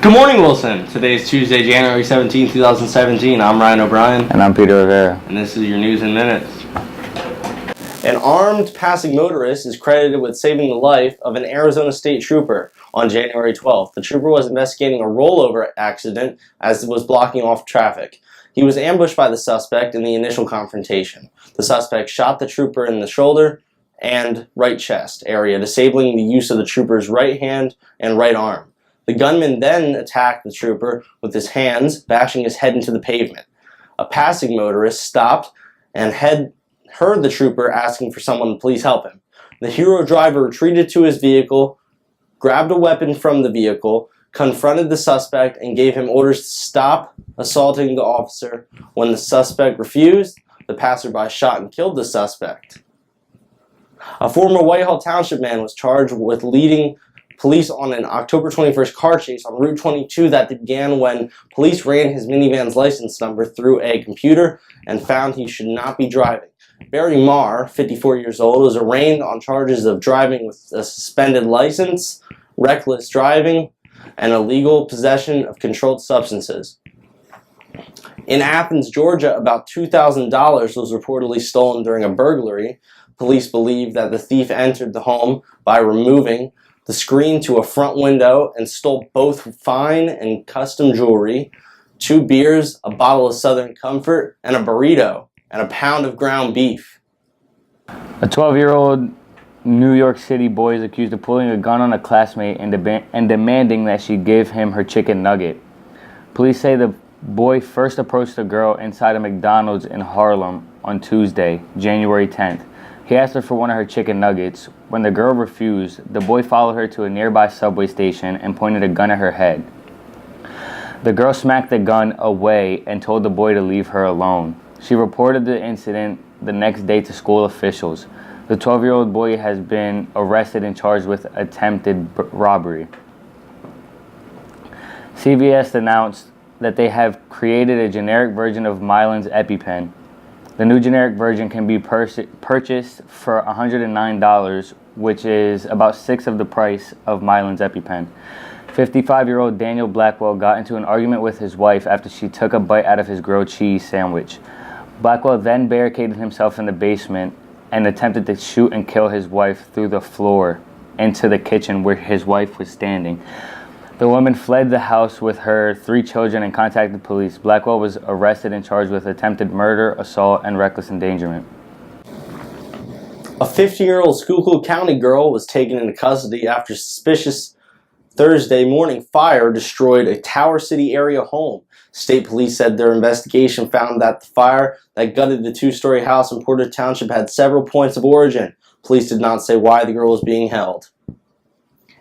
Good morning, Wilson. Today is Tuesday, January 17, 2017. I'm Ryan O'Brien. And I'm Peter Rivera. And this is your News in Minutes. An armed passing motorist is credited with saving the life of an Arizona State trooper on January 12th. The trooper was investigating a rollover accident as it was blocking off traffic. He was ambushed by the suspect in the initial confrontation. The suspect shot the trooper in the shoulder and right chest area, disabling the use of the trooper's right hand and right arm. The gunman then attacked the trooper with his hands, bashing his head into the pavement. A passing motorist stopped and heard the trooper asking for someone to please help him. The hero driver retreated to his vehicle, grabbed a weapon from the vehicle, confronted the suspect, and gave him orders to stop assaulting the officer. When the suspect refused, the passerby shot and killed the suspect. A former Whitehall Township man was charged with leading police on an October 21st car chase on Route 22 that began when police ran his minivan's license number through a computer and found he should not be driving. Barry Marr, 54 years old, was arraigned on charges of driving with a suspended license, reckless driving, and illegal possession of controlled substances. In Athens, Georgia, about $2,000 was reportedly stolen during a burglary. Police believe that the thief entered the home by removing the screen to a front window and stole both fine and custom jewelry, 2 beers, a bottle of Southern Comfort, and a burrito, and a pound of ground beef. A 12-year-old New York City boy is accused of pulling a gun on a classmate and demanding that she give him her chicken nugget. Police say the boy first approached the girl inside a McDonald's in Harlem on Tuesday, January 10th. He asked her for one of her chicken nuggets. When the girl refused, the boy followed her to a nearby subway station and pointed a gun at her head. The girl smacked the gun away and told the boy to leave her alone. She reported the incident the next day to school officials. The 12-year-old boy has been arrested and charged with attempted robbery. CVS announced that they have created a generic version of Mylan's EpiPen. The new generic version can be purchased for $109, which is about 1/6 of the price of Mylan's EpiPen. 55-year-old Daniel Blackwell got into an argument with his wife after she took a bite out of his grilled cheese sandwich. Blackwell then barricaded himself in the basement and attempted to shoot and kill his wife through the floor into the kitchen where his wife was standing. The woman fled the house with her 3 children and contacted police. Blackwell was arrested and charged with attempted murder, assault, and reckless endangerment. A 50-year-old Schuylkill County girl was taken into custody after suspicious Thursday morning fire destroyed a Tower City area home. State police said their investigation found that the fire that gutted the 2-story house in Porter Township had several points of origin. Police did not say why the girl was being held.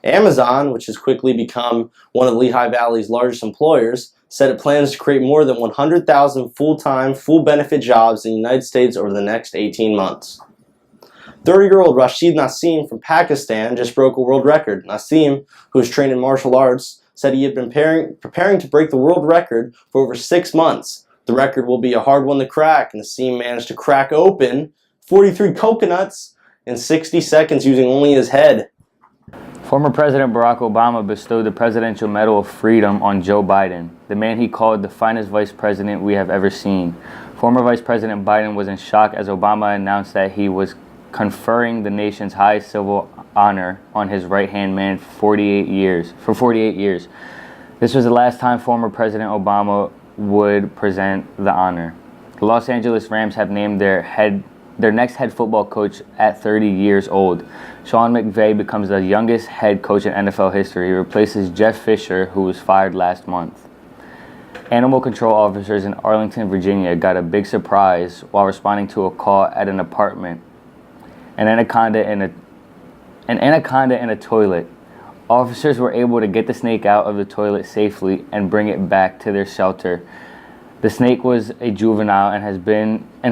Amazon, which has quickly become one of Lehigh Valley's largest employers, said it plans to create more than 100,000 full-time, full-benefit jobs in the United States over the next 18 months. 30-year-old Rashid Nassim from Pakistan just broke a world record. Nassim, who is trained in martial arts, said he had been preparing to break the world record for over 6 months. The record will be a hard one to crack. Nassim managed to crack open 43 coconuts in 60 seconds using only his head. Former President Barack Obama bestowed the Presidential Medal of Freedom on Joe Biden, the man he called the finest vice president we have ever seen. Former Vice President Biden was in shock as Obama announced that he was conferring the nation's highest civil honor on his right-hand man for 48 years. This was the last time former President Obama would present the honor. The Los Angeles Rams have named their next head football coach at 30 years old. Sean McVay becomes the youngest head coach in NFL history. He replaces Jeff Fisher, who was fired last month. Animal control officers in Arlington, Virginia got a big surprise while responding to a call at an apartment. An anaconda in a toilet. Officers were able to get the snake out of the toilet safely and bring it back to their shelter. The snake was a juvenile and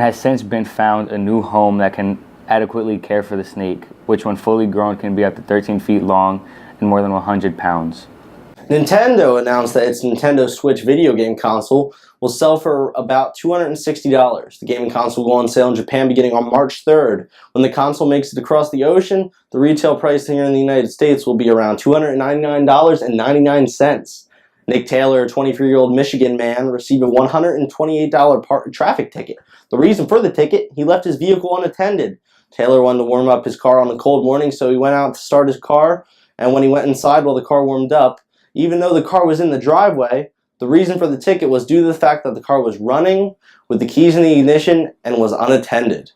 has since been found a new home that can adequately care for the snake, which when fully grown can be up to 13 feet long and more than 100 pounds. Nintendo announced that its Nintendo Switch video game console will sell for about $260. The gaming console will go on sale in Japan beginning on March 3rd. When the console makes it across the ocean, the retail price here in the United States will be around $299.99. Nick Taylor, a 23-year-old Michigan man, received a $128 traffic ticket. The reason for the ticket, he left his vehicle unattended. Taylor wanted to warm up his car on the cold morning, so he went out to start his car, and when he went inside while the car warmed up, even though the car was in the driveway, the reason for the ticket was due to the fact that the car was running with the keys in the ignition and was unattended.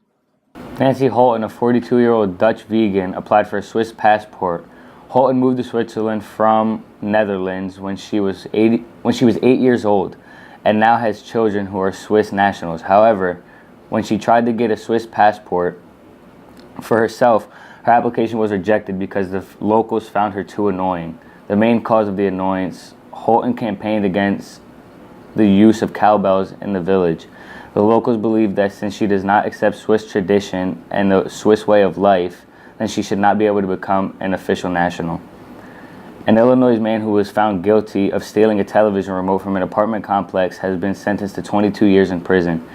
Nancy Holton, a 42-year-old Dutch vegan, applied for a Swiss passport. Holton moved to Switzerland from Netherlands when she was 8 years old, and now has children who are Swiss nationals. However, when she tried to get a Swiss passport for herself, her application was rejected because the locals found her too annoying. The main cause of the annoyance, Holton campaigned against the use of cowbells in the village. The locals believe that since she does not accept Swiss tradition and the Swiss way of life, then she should not be able to become an official national. An Illinois man who was found guilty of stealing a television remote from an apartment complex has been sentenced to 22 years in prison.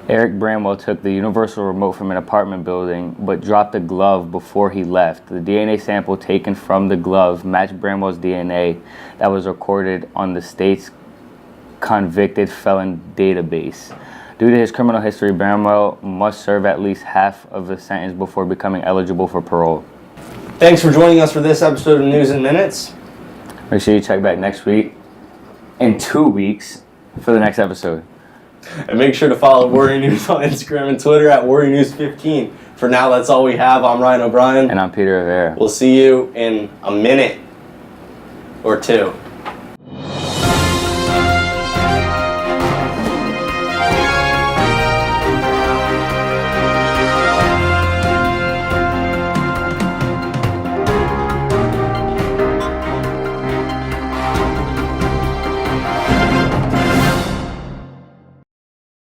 Eric Bramwell took the universal remote from an apartment building, but dropped a glove before he left. The DNA sample taken from the glove matched Bramwell's DNA that was recorded on the state's convicted felon database. Due to his criminal history, Bramwell must serve at least half of the sentence before becoming eligible for parole. Thanks for joining us for this episode of News in Minutes. Make sure you check back next week, in 2 weeks, for the next episode. And make sure to follow Warrior News on Instagram and Twitter at Warrior News 15. For now, that's all we have. I'm Ryan O'Brien. And I'm Peter Rivera. We'll see you in a minute or two.